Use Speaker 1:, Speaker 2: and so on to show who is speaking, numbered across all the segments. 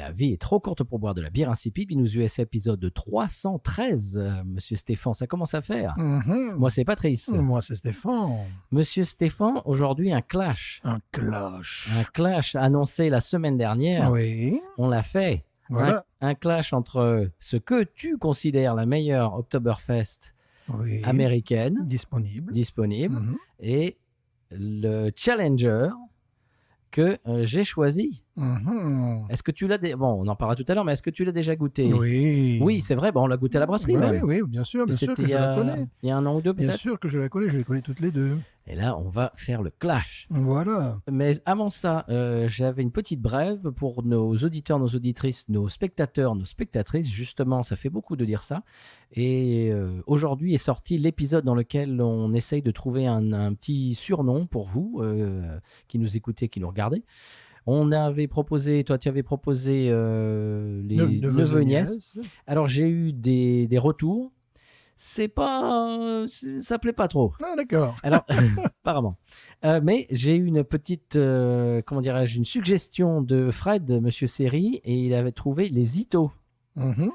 Speaker 1: La vie est trop courte pour boire de la bière insipide. Binous USA épisode 313. Monsieur Stéphane, ça commence à faire. Moi, c'est Patrice.
Speaker 2: Moi, c'est Stéphane.
Speaker 1: Monsieur Stéphane, aujourd'hui, un clash.
Speaker 2: Un clash.
Speaker 1: Un clash annoncé la semaine dernière.
Speaker 2: Oui.
Speaker 1: On l'a fait.
Speaker 2: Voilà.
Speaker 1: Un clash entre ce que tu considères la meilleure Oktoberfest
Speaker 2: Oui.
Speaker 1: américaine
Speaker 2: Disponible.
Speaker 1: disponible et le Challenger que j'ai choisi. Est-ce que tu l'as... Bon, on en parlera tout à l'heure, mais est-ce que tu l'as déjà goûté?
Speaker 2: Oui.
Speaker 1: Oui, c'est vrai. Bon, on l'a goûté à la brasserie même.
Speaker 2: Oui, bien sûr que
Speaker 1: C'était
Speaker 2: je la connais.
Speaker 1: il y a un an ou deux
Speaker 2: Bien
Speaker 1: peut-être.
Speaker 2: sûr que je la connais toutes les deux.
Speaker 1: Et là, on va faire le clash.
Speaker 2: Voilà.
Speaker 1: Mais avant ça, j'avais une petite brève pour nos auditeurs, nos auditrices, nos spectateurs, nos spectatrices. Justement, ça fait beaucoup de dire ça. Et aujourd'hui est sorti l'épisode dans lequel on essaye de trouver un petit surnom pour vous qui nous écoutez, qui nous regardez. On avait proposé, toi tu avais proposé les neveux et nièces. Alors j'ai eu des retours. Ça plaît pas trop.
Speaker 2: Ah, d'accord.
Speaker 1: Alors, apparemment. Mais j'ai eu une petite, comment dirais-je, une suggestion de Fred, Monsieur Seri, et il avait trouvé les Ito.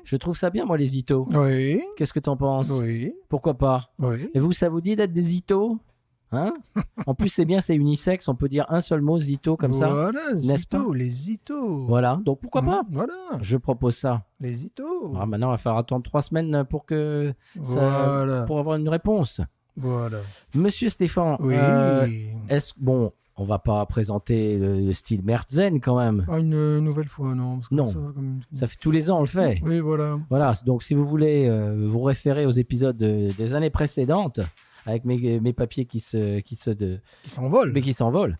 Speaker 1: Je trouve ça bien, moi, les Ito.
Speaker 2: Oui.
Speaker 1: Qu'est-ce que t'en penses?
Speaker 2: Oui.
Speaker 1: Pourquoi pas?
Speaker 2: Oui.
Speaker 1: Et vous, ça vous dit d'être des Ito? Hein? En plus, c'est bien, c'est unisexe, on peut dire un seul mot, Zito, comme ça.
Speaker 2: Voilà,
Speaker 1: n'est-ce pas?
Speaker 2: les Zito.
Speaker 1: Voilà, donc pourquoi pas?
Speaker 2: Voilà,
Speaker 1: Je propose ça.
Speaker 2: les Zito.
Speaker 1: Alors maintenant, il va falloir attendre 3 semaines pour que
Speaker 2: Voilà.
Speaker 1: pour avoir une réponse.
Speaker 2: Voilà.
Speaker 1: Monsieur Stéphane,
Speaker 2: Oui.
Speaker 1: bon, on va pas présenter le style Mertzen quand même.
Speaker 2: Pas une nouvelle fois, non. Parce que
Speaker 1: Non. Ça fait tous les ans, on le fait.
Speaker 2: Oui, voilà.
Speaker 1: Voilà, donc si vous voulez vous référer aux épisodes des années précédentes, avec mes papiers qui
Speaker 2: s'envolent.
Speaker 1: Mais qui s'envolent.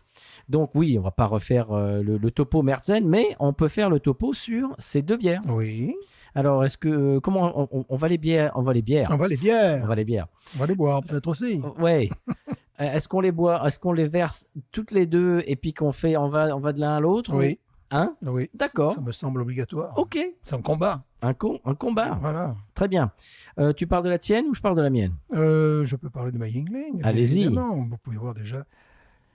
Speaker 1: Donc oui, on va pas refaire le topo Mertzen, mais on peut faire le topo sur ces deux bières.
Speaker 2: Oui.
Speaker 1: Alors, est-ce que comment on va les bières? On va les bières.
Speaker 2: On va les bières.
Speaker 1: On va les bières.
Speaker 2: On va les boire peut-être aussi.
Speaker 1: Ouais. Est-ce qu'on les boit? Est-ce qu'on les verse toutes les deux et puis qu'on fait on va de l'un à l'autre?
Speaker 2: Oui.
Speaker 1: Hein?
Speaker 2: Oui.
Speaker 1: D'accord.
Speaker 2: Ça me semble obligatoire.
Speaker 1: Ok.
Speaker 2: C'est un combat.
Speaker 1: Un combat.
Speaker 2: Voilà.
Speaker 1: Très bien. Tu parles de la tienne ou je parle de la mienne?
Speaker 2: Je peux parler de ma Yingling.
Speaker 1: Allez-y.
Speaker 2: Évidemment. Vous pouvez voir déjà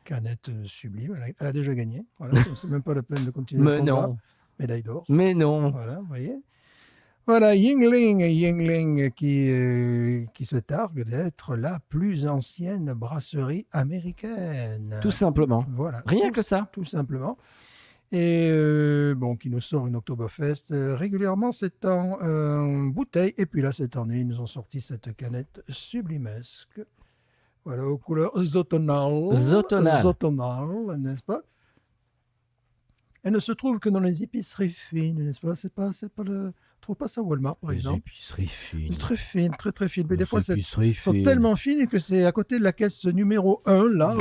Speaker 2: canette sublime. Elle a déjà gagné. Voilà. C'est même pas la peine de continuer
Speaker 1: Mais
Speaker 2: le combat.
Speaker 1: non.
Speaker 2: Médaille d'or.
Speaker 1: Mais non.
Speaker 2: Voilà, vous voyez. Voilà, Yingling qui se targue d'être la plus ancienne brasserie américaine.
Speaker 1: Tout simplement.
Speaker 2: Voilà.
Speaker 1: Rien que ça.
Speaker 2: Tout simplement. Et qui nous sort une Oktoberfest régulièrement, c'est en bouteille. Et puis là, cette année, ils nous ont sorti cette canette sublimesque. Voilà, aux couleurs zotonales. Zotonales, n'est-ce pas? Elle ne se trouve que dans les épiceries fines, n'est-ce pas? On trouve pas ça au Walmart, par exemple.
Speaker 1: Les épiceries fines.
Speaker 2: Très fines, très fines. Mais des fois, elles sont
Speaker 1: fines.
Speaker 2: tellement fines que c'est à côté de la caisse numéro 1, là,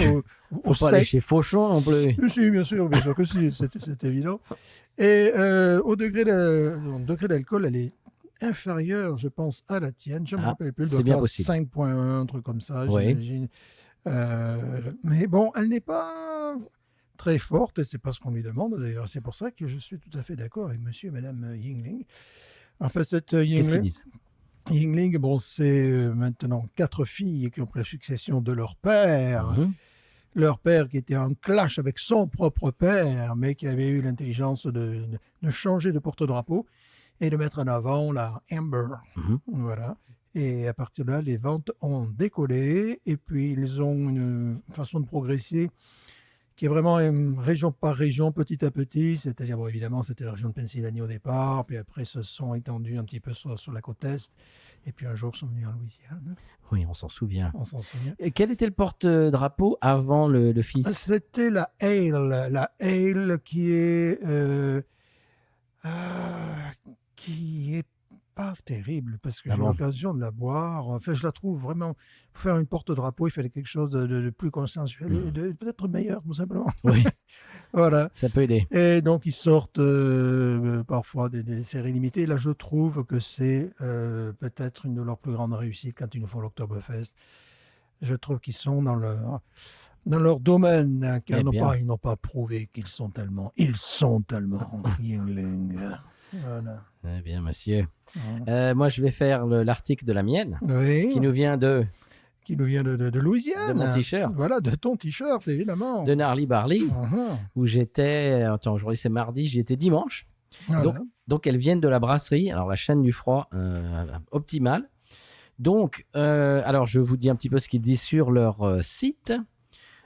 Speaker 2: au
Speaker 1: Faut pas aller chez Fauchon non plus.
Speaker 2: Si, bien sûr que si, c'est évident. Et au degré d'alcool, elle est inférieure, je pense, à la tienne. Je me rappelle plus, elle doit faire 5.1, un truc comme ça, j'imagine. Mais bon, elle n'est pas très forte, et c'est pas ce qu'on lui demande d'ailleurs. C'est pour ça que je suis tout à fait d'accord avec monsieur et madame Yingling. En fait, cette Yingling, bon, c'est maintenant 4 filles qui ont pris la succession de leur père. Leur père qui était en clash avec son propre père, mais qui avait eu l'intelligence de changer de porte-drapeau et de mettre en avant la Amber. Voilà. Et à partir de là, les ventes ont décollé, et puis ils ont une façon de progresser qui est vraiment région par région, petit à petit. C'est-à-dire, bon, évidemment, c'était la région de Pennsylvanie au départ, puis après, se sont étendus un petit peu sur la côte Est, et puis un jour, ils sont venus en Louisiane.
Speaker 1: Oui, on s'en souvient.
Speaker 2: Et
Speaker 1: quel était le porte-drapeau avant le fils?
Speaker 2: C'était la Ale qui est pas terrible, parce que j'ai eu l'occasion de la boire. En fait, je la trouve vraiment, pour faire une porte-drapeau, il fallait quelque chose de plus consensuel et peut-être meilleur, tout simplement.
Speaker 1: Oui,
Speaker 2: voilà.
Speaker 1: Ça peut aider.
Speaker 2: Et donc, ils sortent parfois des séries limitées. Là, je trouve que c'est peut-être une de leurs plus grandes réussites quand ils nous font l'Oktoberfest. Je trouve qu'ils sont dans leur domaine, car ils n'ont pas prouvé qu'ils sont tellement. Ils sont tellement Yingling. Voilà.
Speaker 1: Eh bien, monsieur. Moi, je vais faire l'article de la mienne, qui nous vient de
Speaker 2: Louisiane.
Speaker 1: De mon t-shirt.
Speaker 2: Voilà, de ton t-shirt, évidemment.
Speaker 1: De Gnarly Barley, où j'étais... Attends, aujourd'hui c'est mardi, j'y étais dimanche.
Speaker 2: Voilà.
Speaker 1: Donc, elles viennent de la brasserie. Alors, la chaîne du froid optimale. Donc, alors, je vous dis un petit peu ce qu'ils disent sur leur site.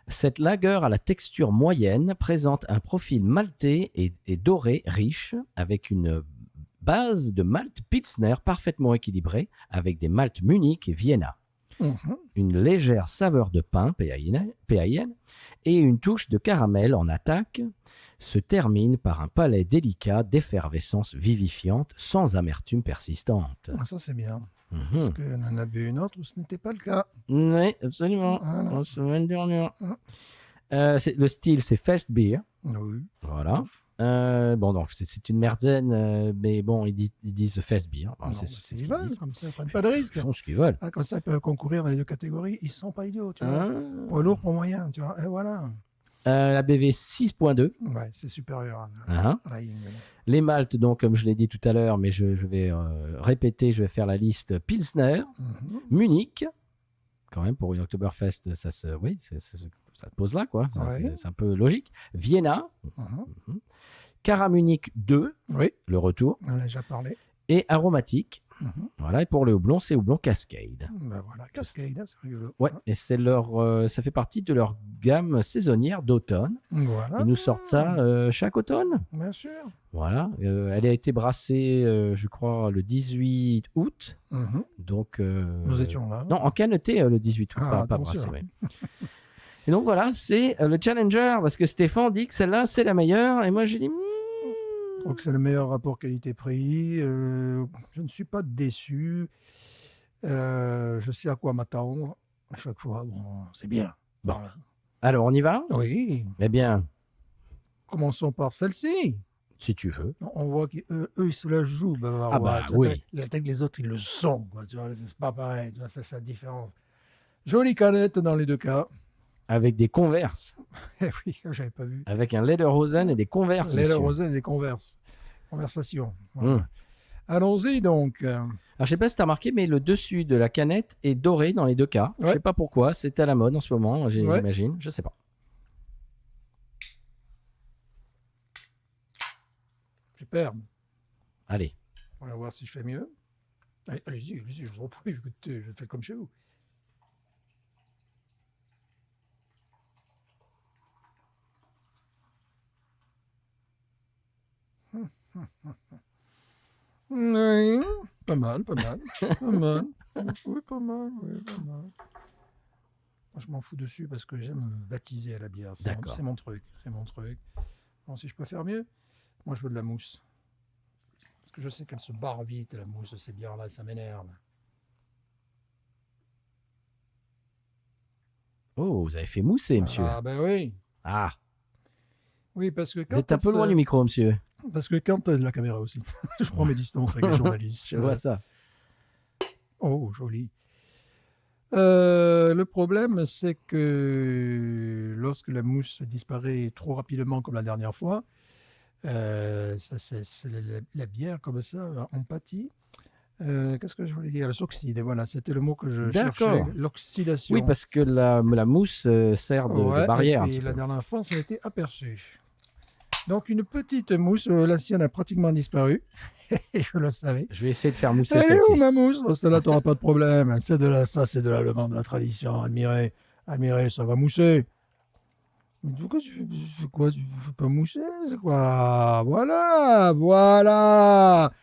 Speaker 1: Cette lager à la texture moyenne présente un profil maltais et doré riche avec une base de malt Pilsner parfaitement équilibrée avec des maltes Munich et Vienna. Une légère saveur de pain PAIN et une touche de caramel en attaque se termine par un palais délicat d'effervescence vivifiante sans amertume persistante.
Speaker 2: Ça, c'est bien. Parce qu'on en a bu une autre où ce n'était pas le cas.
Speaker 1: Oui, absolument.
Speaker 2: Voilà.
Speaker 1: La semaine dernière. Le style, c'est Fest Beer.
Speaker 2: Oui.
Speaker 1: Voilà. Bon, donc c'est une merdaine, mais bon, ils disent Fest Beer.
Speaker 2: Non, c'est ce qu'ils veulent, comme ça, ils prennent pas de risque.
Speaker 1: Ils font ce qu'ils veulent.
Speaker 2: Comme ça, ils peuvent concourir dans les deux catégories. Ils sont pas idiots, tu vois. Pour lourd, pour moyen, tu vois. Et voilà.
Speaker 1: La BV 6.2.
Speaker 2: Ouais, c'est supérieur
Speaker 1: à
Speaker 2: la Ying.
Speaker 1: Les maltes, donc, comme je l'ai dit tout à l'heure, mais je vais répéter, je vais faire la liste. Pilsner, Munich, quand même, pour une Oktoberfest, ça se pose là, quoi. C'est un peu logique. Vienna, Cara Munich 2, le retour.
Speaker 2: On en a déjà parlé.
Speaker 1: Et aromatique. Voilà, et pour le houblon, c'est houblon Cascade.
Speaker 2: Ben voilà, Cascade, c'est rigolo.
Speaker 1: Ouais, et c'est ça fait partie de leur gamme saisonnière d'automne.
Speaker 2: Voilà.
Speaker 1: Ils nous sortent ça chaque automne.
Speaker 2: Bien sûr.
Speaker 1: Voilà, elle a été brassée, je crois, le 18 août. Donc,
Speaker 2: nous étions là.
Speaker 1: Non, en canneté le 18 août, pas brassée. Ouais. Et donc voilà, c'est le Challenger, parce que Stéphane dit que celle-là, c'est la meilleure. Et moi, j'ai dit...
Speaker 2: Je trouve que c'est le meilleur rapport qualité-prix. Je ne suis pas déçu. Je sais à quoi m'attendre. À chaque fois, bon, c'est bien.
Speaker 1: Bon. Alors, on y va?
Speaker 2: Oui.
Speaker 1: Eh bien...
Speaker 2: Commençons par celle-ci.
Speaker 1: Si tu veux.
Speaker 2: On voit qu'eux, ils se la jouent.
Speaker 1: Oui.
Speaker 2: Les autres, ils le sont. Quoi, tu vois, c'est pas pareil. Tu vois, c'est la différence. Jolie canette dans les deux cas.
Speaker 1: Avec des Converse.
Speaker 2: Oui, j'avais pas vu.
Speaker 1: Avec un Lederhosen et des Converse.
Speaker 2: Lederhosen et des Converse. Conversation. Voilà. Allons-y donc.
Speaker 1: Alors, je sais pas si tu as remarqué, mais le dessus de la canette est doré dans les deux cas. Je sais pas pourquoi. C'est à la mode en ce moment, j'imagine. Je sais pas.
Speaker 2: Superbe.
Speaker 1: Allez.
Speaker 2: On va voir si je fais mieux. Allez-y, je vous en prie. Écoutez, je fais comme chez vous. Oui, pas mal. Pas mal. Oui, pas mal. Moi, je m'en fous dessus parce que j'aime baptiser à la bière. C'est mon truc. Bon, si je peux faire mieux, moi, je veux de la mousse. Parce que je sais qu'elle se barre vite, la mousse de ces bières-là, ça m'énerve.
Speaker 1: Oh, vous avez fait mousser, monsieur.
Speaker 2: Ah, ben oui.
Speaker 1: Ah.
Speaker 2: Oui, parce que quand
Speaker 1: vous êtes un peu loin du micro, monsieur.
Speaker 2: Parce que quand tu as de la caméra aussi, je prends mes distances avec les journalistes.
Speaker 1: Je vois ça.
Speaker 2: Oh, joli. Le problème, c'est que lorsque la mousse disparaît trop rapidement comme la dernière fois, la bière comme ça en pâtit. Qu'est-ce que je voulais dire? Elle s'oxyde, voilà, c'était le mot que je cherchais. L'oxydation.
Speaker 1: Oui, parce que la mousse sert de barrière.
Speaker 2: Et la dernière fois, ça a été aperçu. Donc, une petite mousse, la sienne a pratiquement disparu. Et je le savais.
Speaker 1: Je vais essayer de faire mousser
Speaker 2: celle-ci.
Speaker 1: Elle est où,
Speaker 2: ma mousse? Celle-là, tu n'auras pas de problème. C'est de la levande de la tradition. Admirez, ça va mousser. Mais pourquoi tu fais quoi? Tu ne fais pas mousser? C'est quoi? Voilà.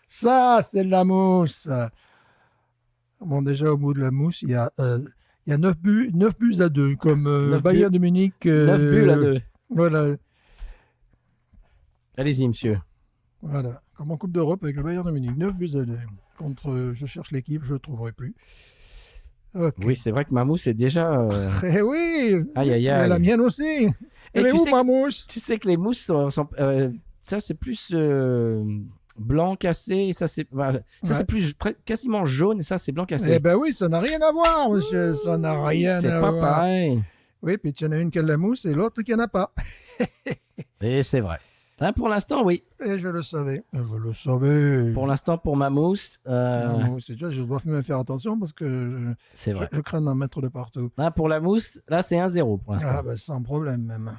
Speaker 2: Ça, c'est de la mousse. Bon, déjà, au bout de la mousse, il y a 9 buts à 2, comme Bayern de Munich.
Speaker 1: 9 buts à 2.
Speaker 2: Voilà.
Speaker 1: Allez-y, monsieur.
Speaker 2: Voilà, comme en Coupe d'Europe avec le Bayern de Munich, 9 buts à 2. Contre, je cherche l'équipe, je ne trouverai plus. Okay.
Speaker 1: Oui, c'est vrai que ma mousse est déjà...
Speaker 2: Eh oui.
Speaker 1: Aïe.
Speaker 2: La mienne aussi. Elle est où, ma mousse?
Speaker 1: Tu sais que les mousses sont ça, c'est plus blanc cassé. Et ça, c'est c'est plus quasiment jaune. Et ça, c'est blanc cassé.
Speaker 2: Eh ben oui, ça n'a rien à voir, monsieur. Ça n'a rien à voir.
Speaker 1: C'est pas pareil.
Speaker 2: Oui, puis il y en a une qui a de la mousse et l'autre qui n'en a pas.
Speaker 1: Et c'est vrai. Hein, pour l'instant, oui.
Speaker 2: Et je le savais.
Speaker 1: Pour l'instant, pour ma mousse.
Speaker 2: Je dois même faire attention parce que je crains d'en mettre de partout.
Speaker 1: Hein, pour la mousse, là, c'est 1-0 pour l'instant.
Speaker 2: Ah, ben, sans problème même.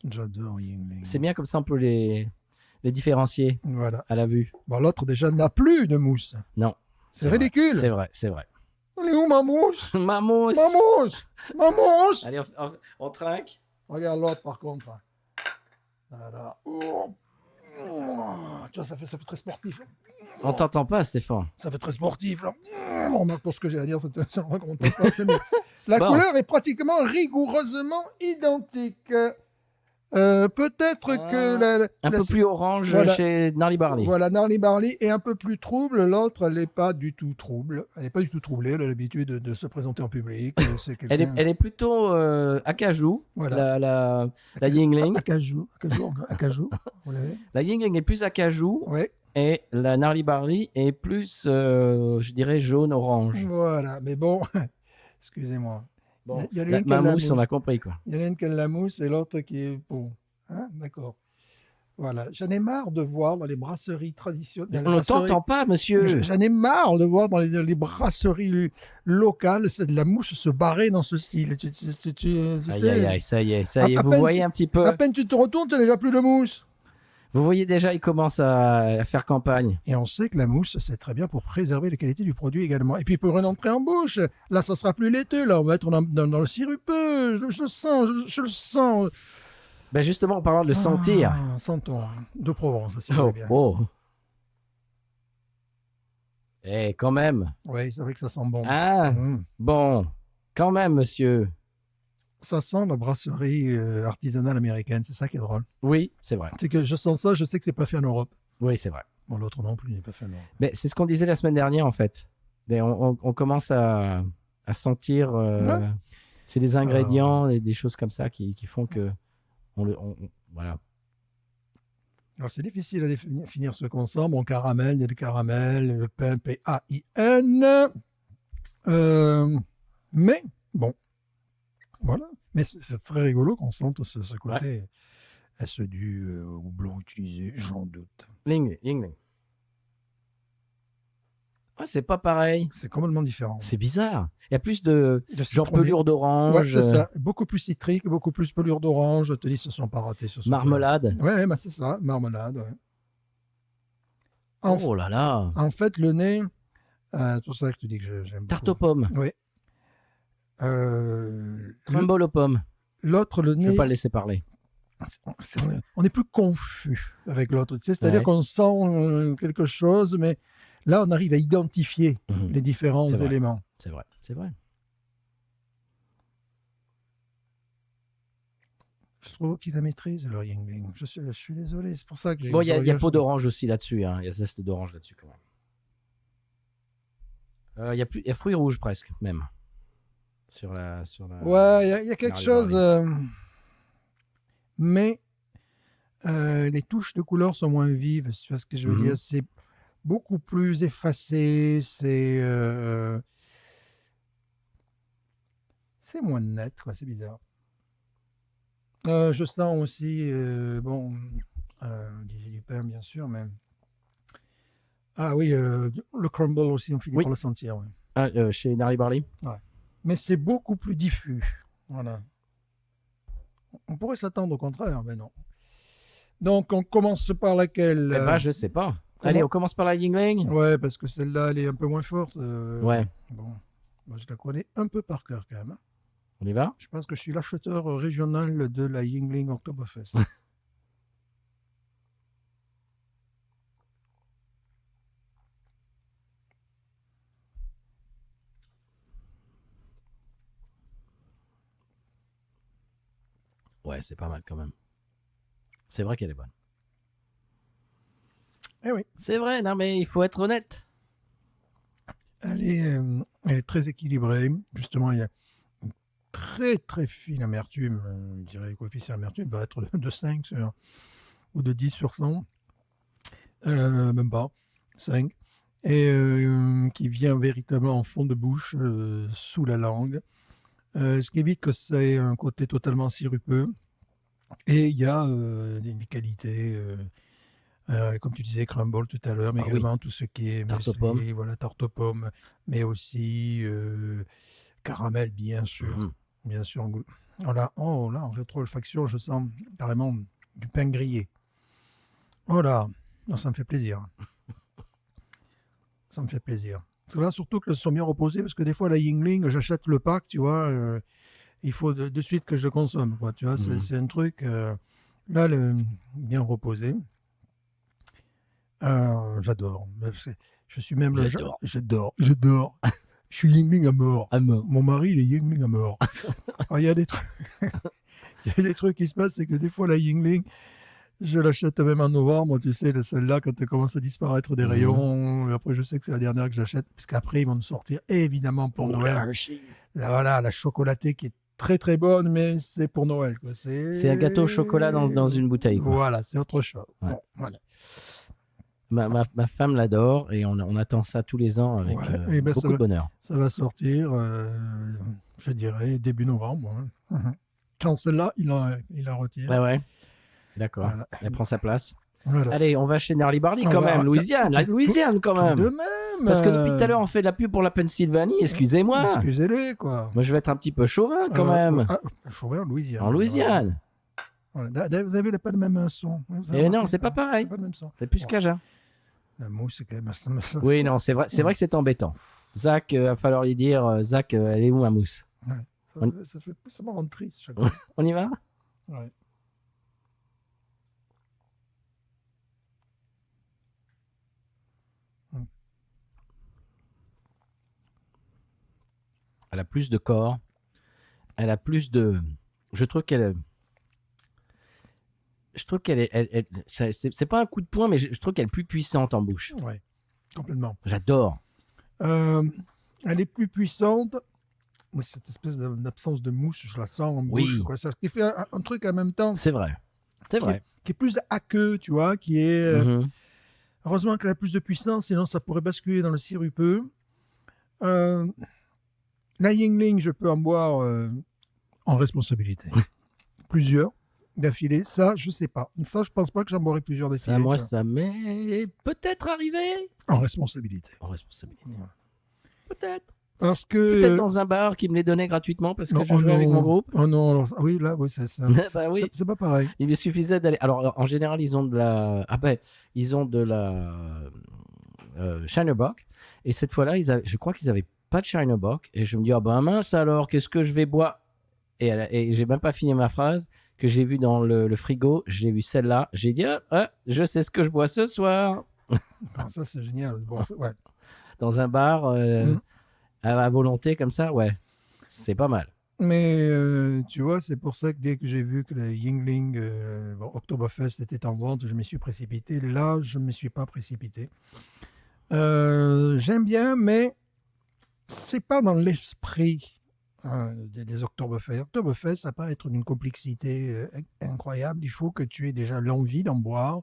Speaker 2: J'adore Yuengling.
Speaker 1: C'est bien comme ça, on peut les différencier à la vue.
Speaker 2: Bon, l'autre déjà n'a plus de mousse.
Speaker 1: Non.
Speaker 2: C'est ridicule.
Speaker 1: C'est vrai.
Speaker 2: Elle est où ma mousse?
Speaker 1: Ma mousse. Allez, on trinque.
Speaker 2: Regarde l'autre par contre. Voilà. Tu vois, ça fait très sportif. Là.
Speaker 1: On t'entend pas, Stéphane.
Speaker 2: Ça fait très sportif. Là. Pour ce que j'ai à dire, ça ne raconte pas. La couleur est pratiquement rigoureusement identique. Peut-être que
Speaker 1: un peu plus orange chez Gnarly Barley.
Speaker 2: Voilà, Gnarly Barley est un peu plus trouble. L'autre, elle n'est pas du tout trouble. Elle n'est pas du tout troublée. Elle a l'habitude de se présenter en public.
Speaker 1: Elle est plutôt acajou.
Speaker 2: Voilà.
Speaker 1: La Yuengling.
Speaker 2: Acajou. Vous l'avez.
Speaker 1: La Yuengling est plus acajou.
Speaker 2: Oui.
Speaker 1: Et la Gnarly Barley est plus, je dirais, jaune-orange.
Speaker 2: Voilà, mais bon, excusez-moi.
Speaker 1: Bon, ma mousse, on a compris, quoi.
Speaker 2: Il y en a une qui a la mousse et l'autre qui est bon. Hein, d'accord. Voilà. J'en ai marre de voir dans les brasseries traditionnelles.
Speaker 1: On ne t'entend pas, monsieur.
Speaker 2: J'en ai marre de voir dans les brasseries locales de la mousse se barrer dans ce style. Tu
Speaker 1: aïe, ça y est. Vous voyez un petit peu.
Speaker 2: À peine tu te retournes, tu n'as déjà plus de mousse.
Speaker 1: Vous voyez déjà, il commence à faire campagne.
Speaker 2: Et on sait que la mousse, c'est très bien pour préserver la qualité du produit également. Et puis pour rentrer en bouche, là, ça sera plus laiteux. Là, on va être dans le sirupeux. Je le sens.
Speaker 1: Ben justement, en parlant de sentir.
Speaker 2: Sentons. De Provence, si vous voulez bien.
Speaker 1: Eh, quand même.
Speaker 2: Oui, c'est vrai que ça sent bon.
Speaker 1: Bon, quand même, monsieur.
Speaker 2: Ça sent la brasserie artisanale américaine, c'est ça qui est drôle.
Speaker 1: Oui, c'est vrai.
Speaker 2: C'est que je sens ça, je sais que c'est pas fait en Europe.
Speaker 1: Oui, c'est vrai.
Speaker 2: Bon, l'autre non plus n'est pas fait en Europe.
Speaker 1: Mais c'est ce qu'on disait la semaine dernière, en fait. On commence à sentir... c'est des ingrédients, des choses comme ça qui font que... voilà.
Speaker 2: Alors, c'est difficile à définir ce qu'on sent. Bon, caramel, il y a du caramel, le pain, P-A-I-N. Mais, bon... Voilà, mais c'est très rigolo qu'on sente ce côté. Ouais. Est-ce dû au houblon utilisé? J'en doute.
Speaker 1: Yuengling. Ah, c'est pas pareil.
Speaker 2: C'est complètement différent.
Speaker 1: C'est bizarre. Il y a plus de genre pelure d'orange.
Speaker 2: Ouais, c'est ça. Beaucoup plus citrique, beaucoup plus pelure d'orange. Je te dis, ils se sont pas ratés.
Speaker 1: Marmelade.
Speaker 2: Ouais, bah c'est ça, marmelade. Ouais.
Speaker 1: Oh là là.
Speaker 2: En fait, le nez, c'est pour ça que je te dis que j'aime beaucoup.
Speaker 1: Tarte aux pommes.
Speaker 2: Oui.
Speaker 1: Crumble aux pommes.
Speaker 2: L'autre, le nez.
Speaker 1: Je ne vais pas le laisser parler.
Speaker 2: On est plus confus avec l'autre. Tu sais, c'est-à-dire qu'on sent quelque chose, mais là, on arrive à identifier les différents éléments.
Speaker 1: C'est vrai, c'est vrai.
Speaker 2: Je trouve qu'il la maîtrise, le Yuengling. Je suis désolé, c'est pour ça que...
Speaker 1: Bon, il y a peau d'orange aussi là-dessus. Il y a zeste d'orange là-dessus quand même. Il y a fruits rouges presque, même. Sur la...
Speaker 2: Ouais, il y a quelque chose... mais les touches de couleur sont moins vives, si tu vois ce que je veux dire. C'est beaucoup plus effacé, c'est moins net, quoi, c'est bizarre. Je sens aussi, disait du pain, bien sûr, mais... Ah oui, le crumble aussi, on finit par le sentir. Ouais.
Speaker 1: Ah, chez Gnarly Barley.
Speaker 2: Ouais. Mais c'est beaucoup plus diffus. Voilà. On pourrait s'attendre au contraire, mais non. Donc, on commence par laquelle
Speaker 1: je sais pas. Allez, on commence par la Yuengling.
Speaker 2: Ouais, parce que celle-là, elle est un peu moins forte.
Speaker 1: Ouais.
Speaker 2: Bon, moi, je la connais un peu par cœur, quand même.
Speaker 1: On y va?
Speaker 2: Je pense que je suis l'acheteur régional de la Yuengling Oktoberfest.
Speaker 1: Ouais, c'est pas mal quand même. C'est vrai qu'elle est bonne.
Speaker 2: Eh oui.
Speaker 1: C'est vrai, non mais il faut être honnête.
Speaker 2: Elle est très équilibrée. Justement, il y a une très très fine amertume. Je dirais le coefficient d'amertume va être de 5 ou de 10 sur 100. Même pas. 5. Et qui vient véritablement en fond de bouche, sous la langue. Ce qui évite que ça ait un côté totalement sirupeux. Et il y a des qualités, comme tu disais, crumble tout à l'heure, mais également tout ce qui est
Speaker 1: tarte aux pommes.
Speaker 2: Voilà, tarte aux pommes, mais aussi caramel, bien sûr. Bien sûr. Voilà. Oh là, en rétro-olfaction, je sens carrément du pain grillé. Voilà. Non, ça me fait plaisir. Ça me fait plaisir. Parce que là, surtout qu'elles sont bien reposées, parce que des fois, la Yuengling, j'achète le pack, tu vois, il faut de suite que je le consomme, quoi, tu vois, c'est un truc, là, bien reposé. J'adore. Je suis même j'adore. Je suis Yuengling à mort. Mon mari, il est Yuengling à mort. Alors, il y a des trucs, il y a des trucs qui se passent, c'est que des fois, la Yuengling, je l'achète même en novembre, tu sais, celle-là, quand elle commence à disparaître des rayons. Après, je sais que c'est la dernière que j'achète, parce qu'après, ils vont nous sortir, évidemment, pour Noël. Voilà, la chocolatée qui est très, très bonne, mais c'est pour Noël. Quoi.
Speaker 1: C'est un gâteau au chocolat dans une bouteille. Quoi.
Speaker 2: Voilà, c'est autre chose.
Speaker 1: Ouais.
Speaker 2: Bon, voilà.
Speaker 1: Ma femme l'adore et on attend ça tous les ans avec beaucoup de bonheur.
Speaker 2: Ça va sortir, je dirais, début novembre. Hein. Quand celle-là, il la retire.
Speaker 1: Ouais. D'accord. Voilà. Elle prend sa place.
Speaker 2: Voilà.
Speaker 1: Allez, on va chez Nerly Barley quand même. Louisiane. La Louisiane quand même.
Speaker 2: De même.
Speaker 1: Parce que depuis tout à l'heure, on fait de la pub pour la Pennsylvanie. Excusez-moi.
Speaker 2: Excusez-le, quoi.
Speaker 1: Moi, je vais être un petit peu chauvin quand même.
Speaker 2: Chauvin en Louisiane.
Speaker 1: En Louisiane.
Speaker 2: Voilà. Vous n'avez pas le même son.
Speaker 1: Non, c'est pas pareil.
Speaker 2: C'est pas le même son.
Speaker 1: C'est plus cajun.
Speaker 2: La mousse, c'est quand même...
Speaker 1: Oui, non, c'est vrai que c'est embêtant. Zach, il va falloir lui dire, Zach, elle est où ma mousse?
Speaker 2: Ouais. Ça me rend triste chaque fois.
Speaker 1: On y va?
Speaker 2: Ouais.
Speaker 1: Elle a plus de corps. Elle a plus de... Je trouve qu'elle est... C'est pas un coup de poing, mais je trouve qu'elle est plus puissante en bouche.
Speaker 2: Ouais, complètement.
Speaker 1: J'adore.
Speaker 2: Elle est plus puissante. Mais cette espèce d'absence de mousse, je la sens en bouche. Quoi. Ça qui fait un truc en même temps.
Speaker 1: C'est vrai.
Speaker 2: Qui est plus aqueux, tu vois, qui est... Heureusement qu'elle a plus de puissance, sinon ça pourrait basculer dans le sirupeux. La Yuengling, je peux en boire en responsabilité. Plusieurs d'affilée, ça, je sais pas. Ça, je pense pas que j'en boirai plusieurs d'affilée.
Speaker 1: Moi, ça m'est peut-être arrivé.
Speaker 2: En responsabilité.
Speaker 1: Ouais. Peut-être.
Speaker 2: Parce que...
Speaker 1: Peut-être dans un bar qui me les donnait gratuitement parce que je jouais avec mon groupe.
Speaker 2: Oh non, oui, là, oui, c'est ça.
Speaker 1: Bah oui.
Speaker 2: C'est pas pareil.
Speaker 1: Il me suffisait d'aller... Alors, en général, ils ont de la... ils ont de la Shinerbock. Et cette fois-là, je crois qu'ils avaient pas de Shinerbock. Et je me dis, mince alors, qu'est-ce que je vais boire? Et j'ai même pas fini ma phrase que j'ai vu dans le frigo. J'ai vu celle-là. J'ai dit, je sais ce que je bois ce soir.
Speaker 2: Ça, c'est génial. Bon, ouais.
Speaker 1: Dans un bar... à volonté comme ça, ouais, c'est pas mal.
Speaker 2: Mais tu vois, c'est pour ça que dès que j'ai vu que le Yuengling Oktoberfest était en vente, je me suis précipité. Là, je ne me suis pas précipité. J'aime bien, mais c'est pas dans l'esprit des Oktoberfest. Oktoberfest, ça peut être d'une complexité incroyable. Il faut que tu aies déjà l'envie d'en boire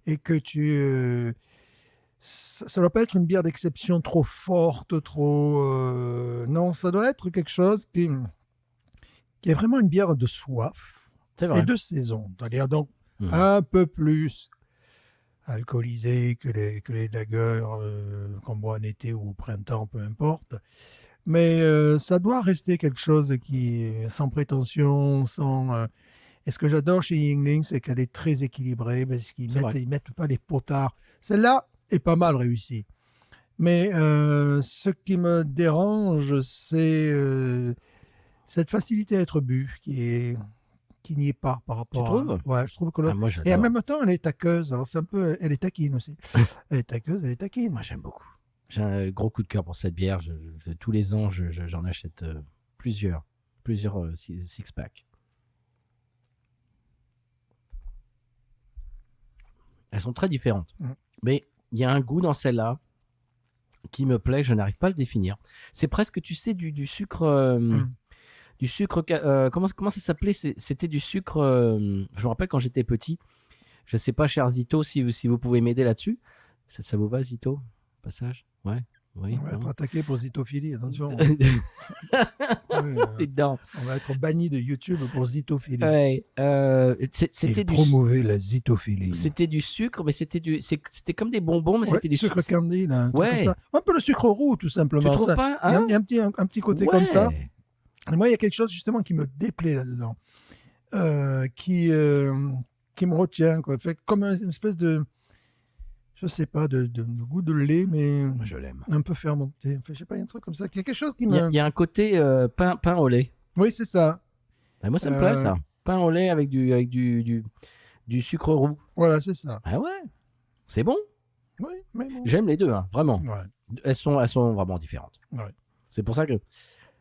Speaker 2: et que tu... ça ne doit pas être une bière d'exception trop forte, trop... non, ça doit être quelque chose qui est vraiment une bière de soif et de saison. C'est-à-dire donc un peu plus alcoolisé que les lagers qu'on boit en été ou au printemps, peu importe. Mais ça doit rester quelque chose qui est sans prétention, sans... Et ce que j'adore chez Yuengling, c'est qu'elle est très équilibrée parce qu'ils mettent pas les potards. Celle-là est pas mal réussi. Mais ce qui me dérange, c'est cette facilité à être bu qui n'y est pas par rapport
Speaker 1: tu trouves
Speaker 2: Ouais, je trouve que
Speaker 1: moi,
Speaker 2: et en même temps, elle est taqueuse. Alors, c'est un peu... Elle est taquine aussi. Elle est taqueuse, elle est taquine.
Speaker 1: Moi, j'aime beaucoup. J'ai un gros coup de cœur pour cette bière. Tous les ans, j'en achète plusieurs six-packs. Elles sont très différentes. Mais il y a un goût dans celle-là qui me plaît, je n'arrive pas à le définir. C'est presque, tu sais, du sucre... Du sucre... comment ça s'appelait? C'était du sucre... je me rappelle quand j'étais petit. Je ne sais pas, cher Zito, si vous pouvez m'aider là-dessus. Ça vous va, Zito? Passage? Ouais. Oui,
Speaker 2: on va être attaqué pour zitophilie, attention.
Speaker 1: Dedans.
Speaker 2: On va être banni de YouTube pour zitophilie.
Speaker 1: Ouais, c'était
Speaker 2: promouvait la zitophilie.
Speaker 1: C'était du sucre, mais c'était comme des bonbons, mais c'était du
Speaker 2: sucre candy, là.
Speaker 1: Ouais.
Speaker 2: Comme ça. Un peu le sucre roux, tout simplement.
Speaker 1: Tu trouves pas, hein?
Speaker 2: Il y a un petit côté comme ça. Et moi, il y a quelque chose justement qui me déplaît là-dedans, qui me retient, quoi. Fait comme une espèce de, je sais pas, de goût de lait, mais
Speaker 1: je l'aime.
Speaker 2: Un peu fermenté. Enfin, je sais pas, il y a un truc comme ça. Il y a quelque chose qui
Speaker 1: me... Il y a un côté pain au lait.
Speaker 2: Oui, c'est ça.
Speaker 1: Moi, ça me plaît, ça. Pain au lait avec du sucre roux.
Speaker 2: Voilà, c'est ça.
Speaker 1: Ah ouais, c'est bon.
Speaker 2: Oui, mais bon.
Speaker 1: J'aime les deux, hein, vraiment.
Speaker 2: Ouais.
Speaker 1: Elles sont vraiment différentes.
Speaker 2: Ouais.
Speaker 1: C'est pour ça que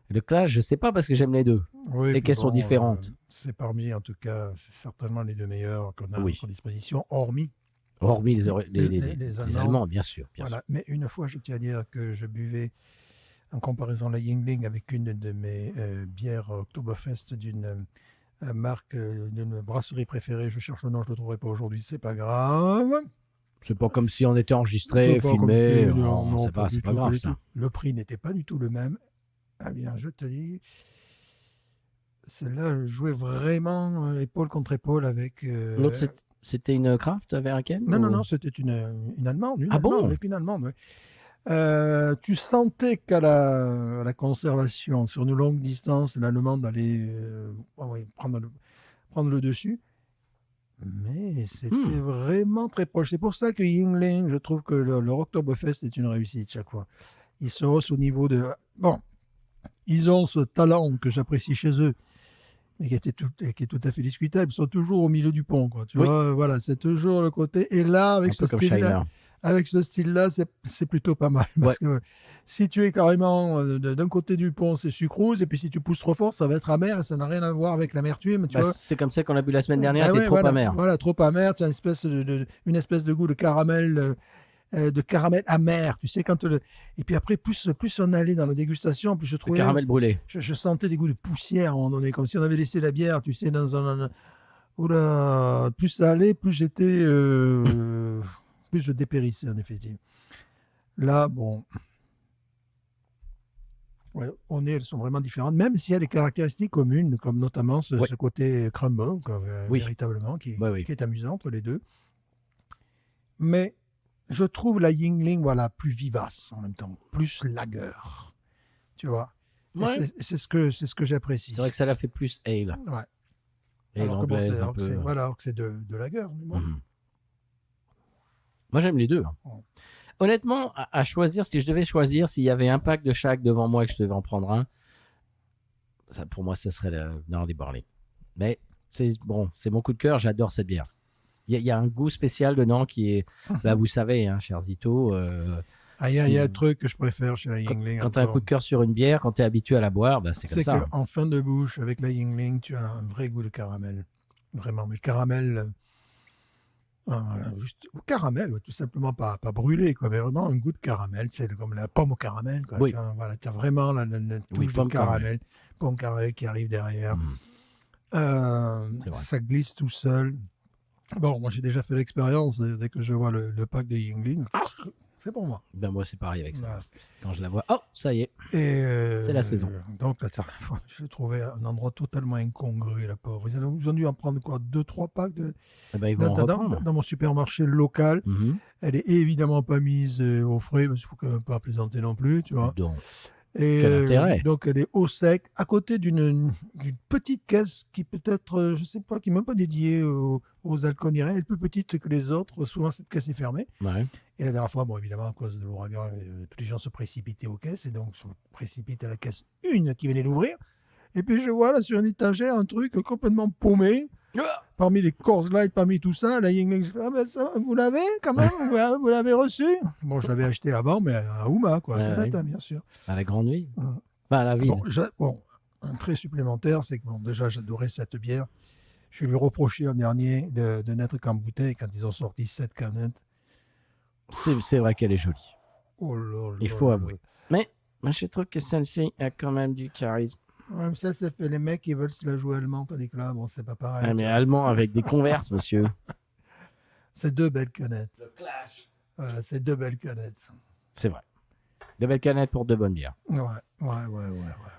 Speaker 1: le clash, je sais pas parce que j'aime les deux.
Speaker 2: Oui,
Speaker 1: et qu'elles sont différentes.
Speaker 2: C'est parmi, en tout cas, c'est certainement les deux meilleurs qu'on a à notre disposition, hormis
Speaker 1: les Allemands, bien sûr.
Speaker 2: Voilà. Mais une fois, je tiens à dire que je buvais, en comparaison la Yuengling, avec une de mes bières Oktoberfest d'une marque, d'une brasserie préférée. Je cherche le nom, je ne le trouverai pas aujourd'hui, c'est pas grave.
Speaker 1: C'est pas comme si on était enregistré, filmé. Non, c'est pas grave, ça.
Speaker 2: Le prix n'était pas du tout le même. Ah bien, je te dis, celle-là jouait vraiment épaule contre épaule avec...
Speaker 1: L'autre, c'était une craft américaine?
Speaker 2: Non, c'était une Allemande.
Speaker 1: Bon?
Speaker 2: Avec une Allemande, oui. Tu sentais qu'à la conservation, sur une longue distance, l'Allemande allait prendre le dessus. Mais c'était vraiment très proche. C'est pour ça que Yuengling, je trouve que leur Oktoberfest est une réussite chaque fois. Ils se haussent au niveau de... Bon, ils ont ce talent que j'apprécie chez eux, mais qui est tout à fait discutable. Ils sont toujours au milieu du pont, quoi. Tu vois, voilà, c'est toujours le côté. Et là, avec ce style-là, c'est plutôt pas mal. Parce que si tu es carrément d'un côté du pont, c'est sucrose, et puis si tu pousses trop fort, ça va être amer, et ça n'a rien à voir avec l'amertume.
Speaker 1: C'est comme ça qu'on a bu la semaine dernière, c'était trop amer.
Speaker 2: Voilà, trop amer. Tu as une espèce de goût de caramel. De caramel amer, tu sais, et puis après, plus on allait dans la dégustation, plus je trouvais...
Speaker 1: Le caramel brûlé.
Speaker 2: Je sentais des goûts de poussière à un moment donné, comme si on avait laissé la bière, tu sais, dans un... Oula, plus ça allait, plus j'étais... plus je dépérissais, en effet. Là, bon... Ouais, elles sont vraiment différentes, même s'il y a des caractéristiques communes, comme notamment ce côté crumble, véritablement, qui est amusant entre les deux. Mais... je trouve la Yuengling plus vivace en même temps, plus lager, tu vois. Ouais. C'est ce que j'apprécie.
Speaker 1: C'est vrai que ça la fait plus ale.
Speaker 2: Ouais.
Speaker 1: Ale anglaise un peu.
Speaker 2: Alors que c'est de lager.
Speaker 1: Moi j'aime les deux. Honnêtement, à choisir, si je devais choisir, s'il y avait un pack de chaque devant moi et que je devais en prendre un, ça, pour moi ça serait dans les Barley. Mais c'est mon coup de cœur, j'adore cette bière. Il y a un goût spécial dedans qui est, là vous savez, hein, cher Zito.
Speaker 2: Il y a un truc que je préfère chez la Yuengling.
Speaker 1: Quand tu as un coup de cœur sur une bière, quand tu es habitué à la boire, c'est comme ça.
Speaker 2: C'est qu'en fin de bouche, avec la Yuengling, tu as un vrai goût de caramel. Vraiment, mais caramel, juste caramel, tout simplement pas brûlé, quoi, mais vraiment un goût de caramel. C'est comme la pomme au caramel. Quoi.
Speaker 1: Oui.
Speaker 2: Tu as vraiment la touche de caramel. Pomme caramel qui arrive derrière. Ça glisse tout seul. Bon, moi j'ai déjà fait l'expérience, dès que je vois le pack de Yuengling, c'est pour moi.
Speaker 1: Ben moi c'est pareil avec ça. Ouais. Quand je la vois, ça y est, c'est la saison.
Speaker 2: Donc la dernière fois, je l'ai trouvé à un endroit totalement incongru, la pauvre. Ils ont dû en prendre 2-3 packs
Speaker 1: ils vont
Speaker 2: dans mon supermarché local. Elle est évidemment pas mise au frais, parce qu'il faut quand même pas plaisanter non plus, tu vois.
Speaker 1: Quel intérêt.
Speaker 2: Donc elle est au sec, à côté d'une petite caisse qui peut-être, je sais pas, qui n'est même pas dédiée aux alcoolirés. Elle est plus petite que les autres. Souvent cette caisse est fermée.
Speaker 1: Ouais.
Speaker 2: Et la dernière fois, évidemment, à cause de l'ouragan, tous les gens se précipitaient aux caisses, et donc je me précipite à la caisse 1 qui venait d'ouvrir. Et puis je vois là sur une étagère un truc complètement paumé. Parmi les Coors Light, parmi tout ça, la Yuengling, vous l'avez quand même, vous l'avez reçu. Bon, je l'avais acheté avant, mais à Houma, quoi, à Canada, bien sûr.
Speaker 1: À la Grande Ville. À la ville.
Speaker 2: Un trait supplémentaire, c'est que déjà j'adorais cette bière. Je lui reprochais l'an dernier de n'être qu'en bouteille quand ils ont sorti cette canette.
Speaker 1: C'est vrai qu'elle est jolie.
Speaker 2: Oh là là.
Speaker 1: Il faut avouer. Mais je trouve que celle-ci a quand même du charisme.
Speaker 2: Ouais, ça fait les mecs qui veulent se la jouer allemand, tandis que là, c'est pas pareil.
Speaker 1: Mais allemand avec des Converse, monsieur.
Speaker 2: C'est 2 belles canettes.
Speaker 1: Le clash.
Speaker 2: Voilà, c'est 2 belles canettes.
Speaker 1: C'est vrai. 2 belles canettes pour 2 bonnes bières.
Speaker 2: Ouais.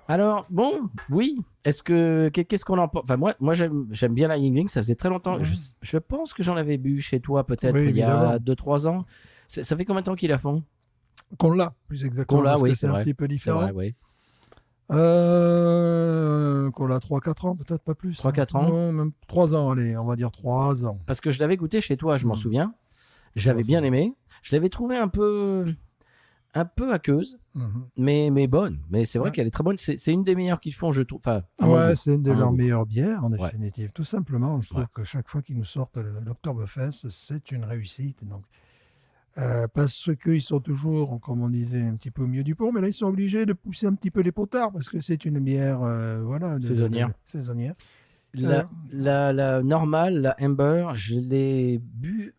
Speaker 1: Alors, bon, oui. Qu'est-ce qu'on en pense? Enfin, moi j'aime bien la Yuengling. Ça faisait très longtemps. Je pense que j'en avais bu chez toi peut-être il y a 2-3 ans. Ça fait combien de temps qu'ils la font?
Speaker 2: Qu'on l'a, plus exactement.
Speaker 1: Qu'on l'a, oui,
Speaker 2: c'est un petit peu différent.
Speaker 1: C'est vrai, oui.
Speaker 2: Qu'on a 3-4 ans, peut-être pas plus.
Speaker 1: 3-4 ans
Speaker 2: non, même 3 ans, allez, on va dire 3 ans.
Speaker 1: Parce que je l'avais goûté chez toi, je m'en souviens. J'avais bien aimé. Je l'avais trouvé un peu aqueuse, mais bonne. Mais c'est vrai qu'elle est très bonne. C'est une des meilleures qu'ils font, je trouve. Enfin,
Speaker 2: c'est une de leurs meilleures bières, en définitive. Tout simplement, je trouve que chaque fois qu'ils nous sortent l'Oktoberfest, c'est une réussite. Donc, parce qu'ils sont toujours, comme on disait, un petit peu au milieu du pont, mais là, ils sont obligés de pousser un petit peu les potards parce que c'est une bière saisonnière.
Speaker 1: La normale, la Amber, je l'ai bu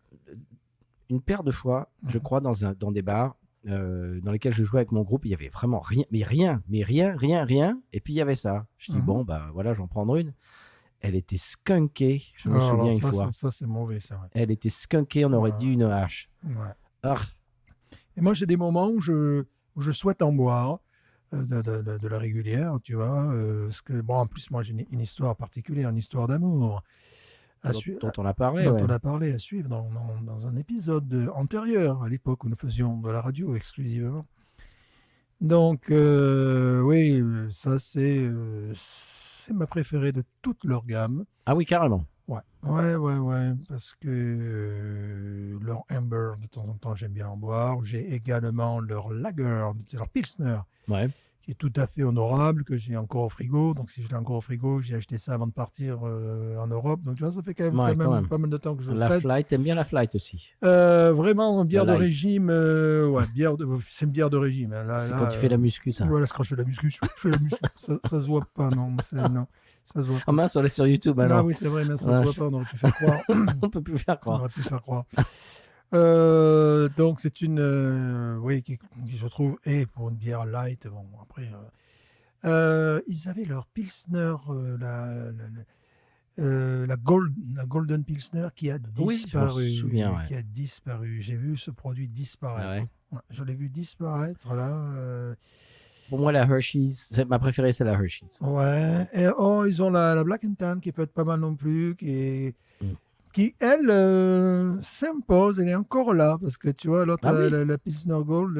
Speaker 1: une paire de fois, je crois, dans des bars dans lesquels je jouais avec mon groupe. Il y avait vraiment rien. Et puis il y avait ça. Je dis, bon, bah voilà, j'en prends une. Elle était skunkée, je me souviens une fois.
Speaker 2: Ça, c'est mauvais, c'est vrai.
Speaker 1: Elle était skunkée, on aurait dit une hache.
Speaker 2: Ouais. Et moi, j'ai des moments où je souhaite en boire de la régulière, tu vois. Parce que, bon, en plus, moi, j'ai une histoire particulière, une histoire d'amour.
Speaker 1: Dont on a parlé.
Speaker 2: On a parlé à suivre dans un épisode antérieur, à l'époque où nous faisions de la radio exclusivement. Donc, oui, ça, c'est ma préférée de toute leur gamme.
Speaker 1: Ah oui, carrément.
Speaker 2: Ouais, parce que leur Amber, de temps en temps, j'aime bien en boire. J'ai également leur Lager, leur Pilsner, qui est tout à fait honorable, que j'ai encore au frigo. Donc, si je l'ai encore au frigo, j'ai acheté ça avant de partir en Europe. Donc, tu vois, ça fait quand même pas mal de temps que je le fais.
Speaker 1: La Flight, t'aimes bien la Flight aussi?
Speaker 2: Vraiment, bière de régime. C'est une bière de régime.
Speaker 1: C'est quand tu fais la muscu, ça.
Speaker 2: Voilà, c'est quand je fais la muscu. Ça se voit pas, non. Non. Ça se voit pas.
Speaker 1: Ah mince, on est sur YouTube alors.
Speaker 2: Ah oui, c'est vrai, mais ça se voit pas, on aurait pu faire croire.
Speaker 1: On peut plus faire croire.
Speaker 2: On aurait pu faire croire. Donc c'est une, qui je trouve, et pour une bière light, bon après, ils avaient leur Pilsner, la Golden Pilsner qui a disparu.
Speaker 1: Oui, je me souviens,
Speaker 2: qui a disparu. J'ai vu ce produit disparaître. Ouais, je l'ai vu disparaître là.
Speaker 1: Pour moi, la Hershey's, ma préférée, c'est la Hershey's.
Speaker 2: Ouais. Et ils ont la Black and Tan qui peut être pas mal non plus, qui elle, s'impose. Elle est encore là parce que tu vois, l'autre, la Pilsner Gold,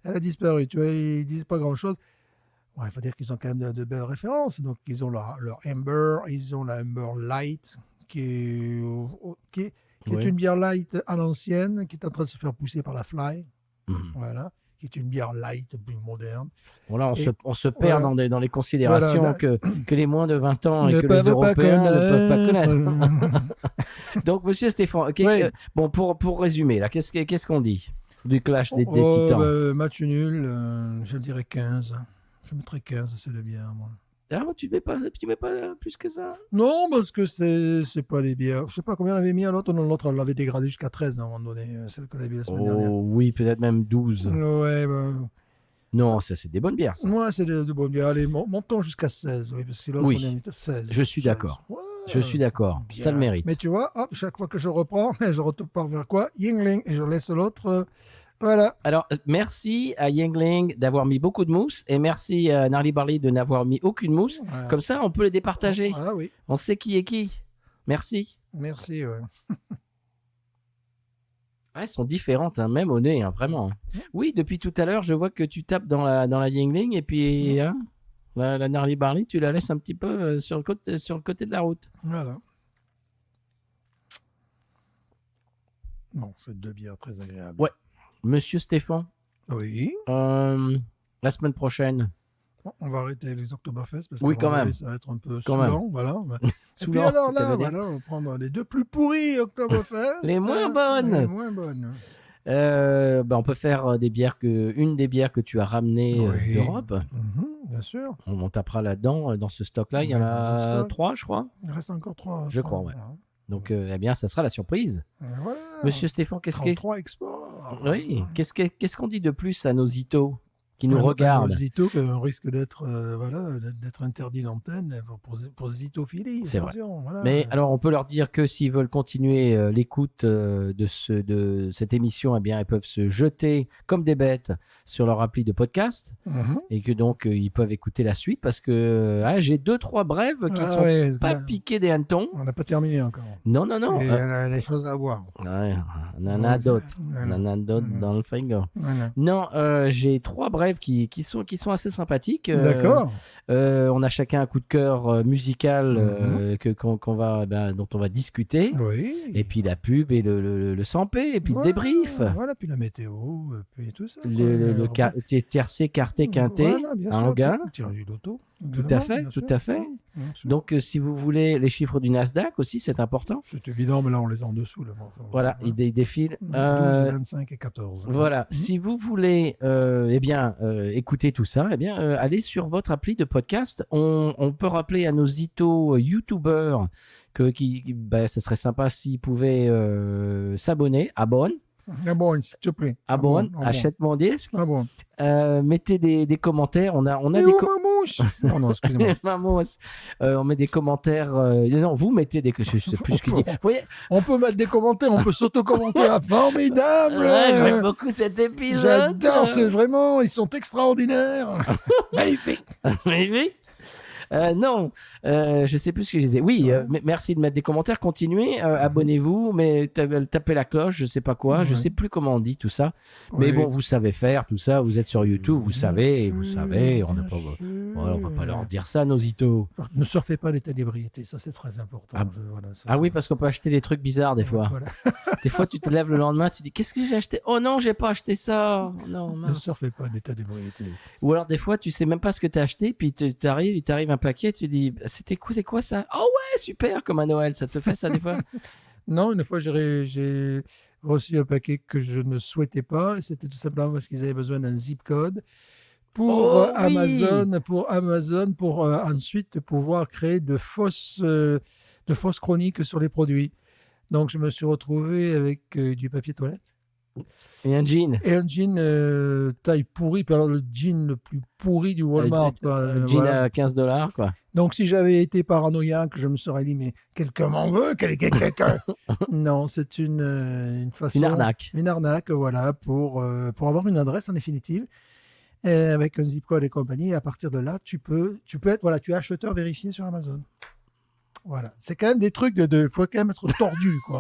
Speaker 2: elle a disparu. Tu vois, ils disent pas grand-chose. Ouais, il faut dire qu'ils ont quand même de belles références. Donc, ils ont leur Amber, ils ont la Amber Light, qui est une bière light à l'ancienne, qui est en train de se faire pousser par la Fly. Voilà. Qui est une bière light, plus moderne.
Speaker 1: Voilà, on se perd dans les considérations que les moins de 20 ans et que les Européens ne peuvent pas connaître. Donc, monsieur Stéphane, bon, pour résumer, là, qu'est-ce qu'on dit du clash des titans?
Speaker 2: Match nul, je dirais 15. Je mettrais 15 à cette bière, moi.
Speaker 1: Ah, tu mets pas plus que ça?
Speaker 2: Non, parce que c'est pas des bières. Je sais pas combien on avait mis à l'autre. Non, l'autre, on l'avait dégradé jusqu'à 13 à un moment donné, celle que l'avait la semaine dernière.
Speaker 1: Oui, peut-être même 12.
Speaker 2: Ouais,
Speaker 1: non, ça, c'est des bonnes bières, ça.
Speaker 2: Ouais, c'est de bonnes bières. Allez, montons jusqu'à 16. Oui, parce que l'autre, on est à 16.
Speaker 1: Je suis d'accord. Ouais, je suis d'accord. Bien. Ça le mérite.
Speaker 2: Mais tu vois, hop, chaque fois que je reprends, je retourne vers quoi? Yuengling. Et je laisse l'autre. Voilà.
Speaker 1: Alors, merci à Yuengling d'avoir mis beaucoup de mousse et merci à Gnarly Barley de n'avoir mis aucune mousse. Voilà. Comme ça, on peut les départager.
Speaker 2: Ah oui.
Speaker 1: On sait qui est qui. Merci.
Speaker 2: Merci, ouais.
Speaker 1: Elles sont différentes, hein, même au nez, hein, vraiment. Oui, depuis tout à l'heure, je vois que tu tapes dans la Yuengling et puis la Gnarly Barley, tu la laisses un petit peu sur le côté de la route.
Speaker 2: Voilà. Bon, c'est deux bières très agréables.
Speaker 1: Ouais. Monsieur Stéphane.
Speaker 2: Oui.
Speaker 1: La semaine prochaine.
Speaker 2: On va arrêter les Oktoberfest parce
Speaker 1: que quand même.
Speaker 2: Ça va être un peu saoulant, voilà. Et puis alors là, on va prendre les deux plus pourris Oktoberfest.
Speaker 1: Les moins bonnes.
Speaker 2: Les moins bonnes.
Speaker 1: On peut faire une des bières que tu as ramenées d'Europe.
Speaker 2: Bien sûr.
Speaker 1: On tapera là-dedans, dans ce stock-là. Il y en a 3, je crois.
Speaker 2: Il reste encore 3.
Speaker 1: Je crois, ouais. Donc, ça sera la surprise.
Speaker 2: Voilà.
Speaker 1: Monsieur Stéphane, qu'est-ce que...
Speaker 2: 3 exports.
Speaker 1: Oui. Qu'est-ce qu'on dit de plus à nos itos qui nous regardent?
Speaker 2: Nos itos qu'on risque d'être interdit d'antenne pour zitophilie.
Speaker 1: C'est vrai. Voilà. Mais alors, on peut leur dire que s'ils veulent continuer l'écoute de cette émission, eh bien, ils peuvent se jeter comme des bêtes sur leur appli de podcast et que donc ils peuvent écouter la suite parce que j'ai 2-3 brèves qui sont pas piquées des hannetons.
Speaker 2: On n'a pas terminé encore.
Speaker 1: Non.
Speaker 2: Il y a des choses à voir.
Speaker 1: Ouais, on en a d'autres. On en a d'autres dans le frigo.
Speaker 2: Voilà.
Speaker 1: Non, j'ai 3 brèves brèves qui sont assez sympathiques.
Speaker 2: D'accord.
Speaker 1: On a chacun un coup de cœur musical dont on va discuter.
Speaker 2: Oui.
Speaker 1: Et puis la pub et le 100p et puis le débrief.
Speaker 2: Voilà, puis la météo, puis tout ça.
Speaker 1: Le tiercé, quarté, quinté,
Speaker 2: en
Speaker 1: gain.
Speaker 2: Tirage d'auto.
Speaker 1: Tout à fait. Donc, si vous voulez les chiffres du Nasdaq aussi, c'est important.
Speaker 2: C'est évident, mais là, on les a en dessous. Là.
Speaker 1: Voilà, ils défilent.
Speaker 2: 12, 25 et 14.
Speaker 1: Voilà, si vous voulez écouter tout ça, allez sur votre appli de podcast. On peut rappeler à nos youtubeurs que ça serait sympa s'ils pouvaient s'abonner.
Speaker 2: Abonne, s'il te plaît.
Speaker 1: Abonne, achète mon disque.
Speaker 2: Abonne.
Speaker 1: Mettez des commentaires. On a des
Speaker 2: mamouche. Oh non, excusez-moi.
Speaker 1: Mamouche. On met des commentaires. Non, vous mettez des. Je sais plus ce qu'il dit. Vous voyez,
Speaker 2: on peut mettre des commentaires, on peut s'auto-commenter. Formidable.
Speaker 1: J'aime beaucoup cet épisode.
Speaker 2: J'adore, c'est vraiment, ils sont extraordinaires. Magnifique.
Speaker 1: Magnifique. Non, je sais plus ce que je disais. Oui, merci de mettre des commentaires. Continuez, abonnez-vous, mais tapez la cloche, je sais pas quoi, je sais plus comment on dit tout ça. Mais bon, vous savez faire tout ça. Vous êtes sur YouTube, vous savez. On va pas leur dire ça, nos itos.
Speaker 2: Ne surfez pas l'état d'ébriété, ça c'est très important.
Speaker 1: Oui, parce qu'on peut acheter des trucs bizarres des fois. Voilà. Des fois, tu te lèves le lendemain, tu dis qu'est-ce que j'ai acheté? Oh non, j'ai pas acheté ça. Non, mince.
Speaker 2: Ne surfez pas l'état d'ébriété.
Speaker 1: Ou alors des fois, tu sais même pas ce que tu as acheté, puis il t'arrive un paquet, tu dis c'est quoi ça? Oh ouais, super, comme à Noël, ça te fait ça des fois?
Speaker 2: Non, une fois j'ai reçu un paquet que je ne souhaitais pas, et c'était tout simplement parce qu'ils avaient besoin d'un zip code pour Amazon, pour ensuite pouvoir créer de fausses chroniques sur les produits. Donc je me suis retrouvé avec du papier toilette.
Speaker 1: Et un jean.
Speaker 2: Taille pourrie, puis alors le jean le plus pourri du Walmart.
Speaker 1: Un jean à $15, quoi.
Speaker 2: Donc si j'avais été paranoïaque, je me serais dit, mais quelqu'un m'en veut, quelqu'un. Non, c'est une façon.
Speaker 1: Une arnaque.
Speaker 2: Une arnaque, voilà, pour avoir une adresse en définitive, avec un zip code et compagnie. Et à partir de là, tu es acheteur vérifié sur Amazon. Voilà, c'est quand même des trucs faut quand même être tordu, quoi.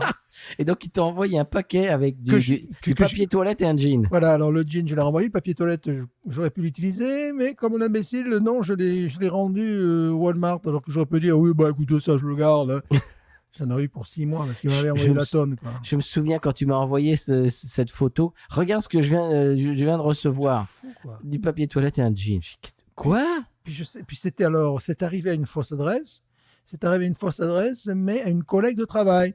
Speaker 1: Et donc, il t'a envoyé un paquet avec du papier toilette et un jean.
Speaker 2: Voilà, alors le jean, je l'ai renvoyé. Le papier toilette, j'aurais pu l'utiliser, mais comme un imbécile, non, je l'ai rendu Walmart, alors que j'aurais pu dire, oui, écoutez, ça, je le garde. J'en aurais eu pour 6 mois, parce qu'il m'avait envoyé la tonne, quoi.
Speaker 1: Je me souviens quand tu m'as envoyé cette photo. Regarde ce que je viens de recevoir.
Speaker 2: Fou,
Speaker 1: du papier toilette et un jean. Quoi?
Speaker 2: Puis c'est arrivé à une fausse adresse. C'est arrivé à une fausse adresse, mais à une collègue de travail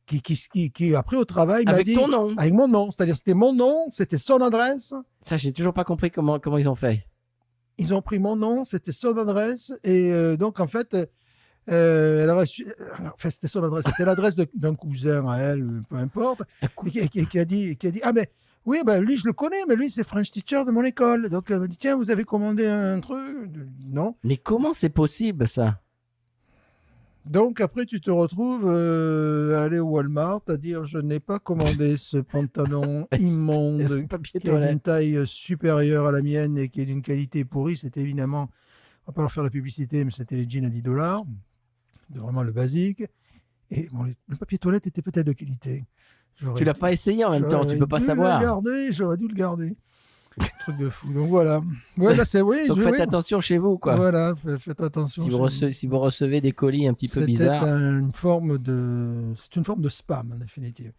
Speaker 2: qui après au travail m'a dit...
Speaker 1: Avec ton nom.
Speaker 2: Avec mon nom. C'est-à-dire c'était mon nom, c'était son adresse.
Speaker 1: Ça, j'ai toujours pas compris comment ils ont fait.
Speaker 2: Ils ont pris mon nom, c'était son adresse. Et donc, en fait, c'était son adresse. C'était l'adresse d'un cousin à elle, peu importe. Qui a dit, ah ben... Oui, lui, je le connais, mais lui, c'est French teacher de mon école. Donc, elle m'a dit, tiens, vous avez commandé un truc? Non.
Speaker 1: Mais comment c'est possible, ça?
Speaker 2: Donc, après, tu te retrouves à aller au Walmart à dire je n'ai pas commandé ce pantalon immonde qui est d'une taille supérieure à la mienne et qui est d'une qualité pourrie. C'était évidemment, on va pas leur faire la publicité, mais c'était les jeans à $10, vraiment le basique. Et bon, le papier toilette était peut-être de qualité.
Speaker 1: Tu l'as pas essayé en même temps, tu peux pas savoir.
Speaker 2: J'aurais dû le garder. Truc de fou. Donc voilà. Ouais, là,
Speaker 1: donc faites attention chez vous, quoi.
Speaker 2: Voilà, faites attention.
Speaker 1: Si vous recevez des colis un petit peu bizarres.
Speaker 2: C'est une forme de spam, en définitive.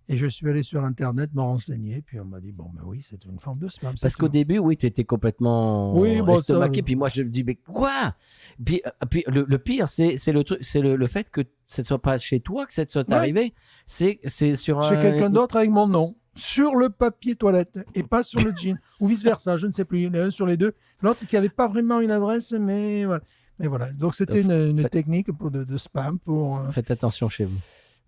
Speaker 2: Et je suis allé sur Internet me renseigner, puis on m'a dit, oui, c'est une forme de spam.
Speaker 1: Parce qu'au début, oui, tu étais complètement estomaqué, puis moi, je me dis, mais quoi? Puis le pire, c'est le fait que ce ne soit pas chez toi que ça soit arrivé, c'est sur
Speaker 2: chez quelqu'un d'autre avec mon nom, sur le papier toilette, et pas sur le jean, ou vice-versa, je ne sais plus, il y en a un sur les deux. L'autre qui n'avait pas vraiment une adresse, mais voilà. Mais voilà, donc c'était une technique de spam pour...
Speaker 1: Faites attention chez vous.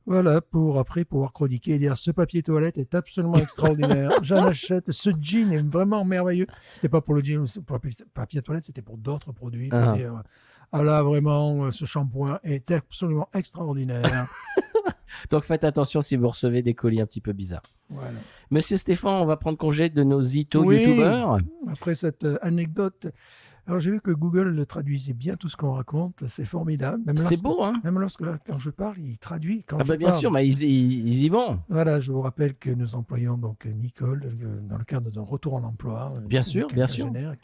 Speaker 2: Voilà, pour après pouvoir chroniquer et dire ce papier toilette est absolument extraordinaire. J'en achète. Ce jean est vraiment merveilleux. C'était pas pour le jean, pour le papier toilette, c'était pour d'autres produits. Pour dire, là, vraiment, ce shampoing est absolument extraordinaire.
Speaker 1: Donc faites attention si vous recevez des colis un petit peu bizarres.
Speaker 2: Voilà.
Speaker 1: Monsieur Stéphane, on va prendre congé de nos youtubeurs.
Speaker 2: Après cette anecdote Alors, j'ai vu que Google traduisait bien tout ce qu'on raconte. C'est formidable.
Speaker 1: C'est beau, hein?
Speaker 2: Même quand je parle, il traduit. Quand
Speaker 1: bien sûr, mais ils y vont.
Speaker 2: Voilà, je vous rappelle que nous employons donc Nicole dans le cadre d'un retour en emploi.
Speaker 1: Bien sûr.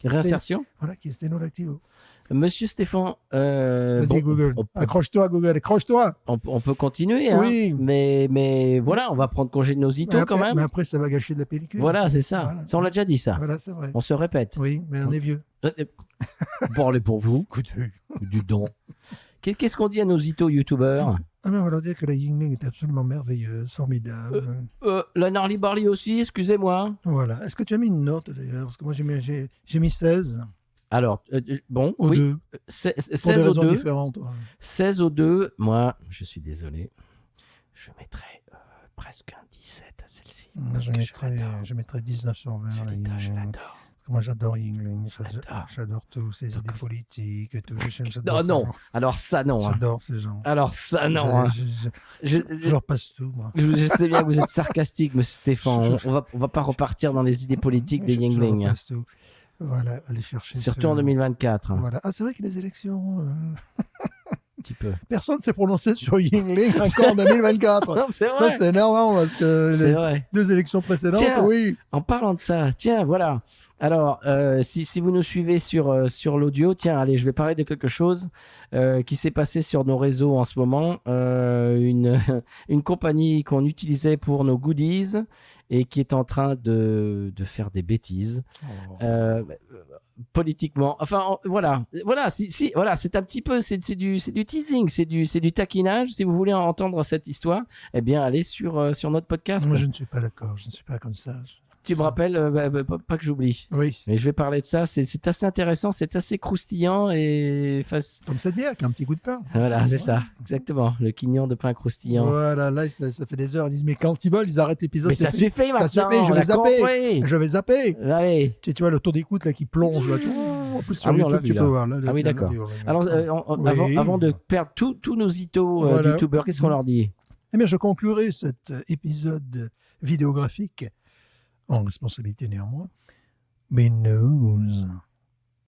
Speaker 1: Réinsertion.
Speaker 2: Voilà, qui est sténodactylo.
Speaker 1: Monsieur Stéphane,
Speaker 2: vas-y Google, accroche-toi Google, accroche-toi.
Speaker 1: On peut continuer, hein,
Speaker 2: oui.
Speaker 1: mais voilà, on va prendre congé de nos itos quand même.
Speaker 2: Mais après, ça va gâcher de la pellicule.
Speaker 1: Voilà, c'est ça. Voilà. Ça, on l'a déjà dit, ça.
Speaker 2: Voilà, c'est vrai.
Speaker 1: On se répète.
Speaker 2: Oui, mais on est vieux.
Speaker 1: Bon, allez pour vous. Du don. Qu'est-ce qu'on dit à nos itos youtubeurs?
Speaker 2: On va leur dire que la Yingling est absolument merveilleuse, formidable.
Speaker 1: La Gnarly Barley aussi, excusez-moi.
Speaker 2: Voilà. Est-ce que tu as mis une note d'ailleurs? Parce que moi, j'ai mis 16.
Speaker 1: Alors, bon,
Speaker 2: au
Speaker 1: oui.
Speaker 2: 2.
Speaker 1: 16
Speaker 2: pour des raisons
Speaker 1: au 2.
Speaker 2: différentes.
Speaker 1: 16 au 2. Moi, je suis désolé. Je mettrais presque un 17 à celle-ci.
Speaker 2: Je mettrais 19 sur 20.
Speaker 1: Je l'adore.
Speaker 2: Moi, j'adore Yingling. J'adore tous ces idées politiques. Tout.
Speaker 1: Non. Alors ça, non.
Speaker 2: J'adore ces gens.
Speaker 1: Alors ça, non.
Speaker 2: Je leur passe tout, moi.
Speaker 1: Je sais bien que vous êtes sarcastique, monsieur Stéphane. On va pas repartir dans les idées politiques des Yingling.
Speaker 2: Je leur passe tout. Voilà, allez chercher.
Speaker 1: Surtout en 2024.
Speaker 2: Voilà. Ah, c'est vrai que les élections.
Speaker 1: Un petit peu.
Speaker 2: Personne ne s'est prononcé sur Yingling encore en 2024.
Speaker 1: Non, c'est vrai.
Speaker 2: Ça, c'est énervant parce que les 2 élections précédentes, oui.
Speaker 1: En parlant de ça, tiens, voilà. Alors, si vous nous suivez sur l'audio, tiens, allez, je vais parler de quelque chose qui s'est passé sur nos réseaux en ce moment. Une compagnie qu'on utilisait pour nos goodies et qui est en train de faire des bêtises. Politiquement, enfin voilà, voilà, c'est un petit peu, c'est du teasing, c'est du taquinage. Si vous voulez entendre cette histoire, eh bien, allez sur notre podcast.
Speaker 2: Moi, je ne suis pas d'accord, je ne suis pas comme ça.
Speaker 1: Tu me rappelles, pas que j'oublie.
Speaker 2: Oui.
Speaker 1: Mais je vais parler de ça. C'est assez intéressant, c'est assez croustillant et
Speaker 2: comme cette bière, qui a un petit goût de pain.
Speaker 1: Voilà, c'est ça, exactement. Le quignon de pain croustillant.
Speaker 2: Voilà, là, ça fait des heures. Ils disent, mais quand ils veulent, ils arrêtent l'épisode.
Speaker 1: Mais ça suffit maintenant.
Speaker 2: Ça suffit, je vais zapper.
Speaker 1: Allez.
Speaker 2: Tu vois le taux d'écoute là qui plonge là. En plus, sur
Speaker 1: YouTube,
Speaker 2: tu peux voir. Là,
Speaker 1: oui, d'accord. Alors, avant de perdre tous nos itos youtubeurs, qu'est-ce qu'on leur dit?
Speaker 2: Eh bien, je conclurai cet épisode vidéographique en responsabilité néanmoins. Mais news.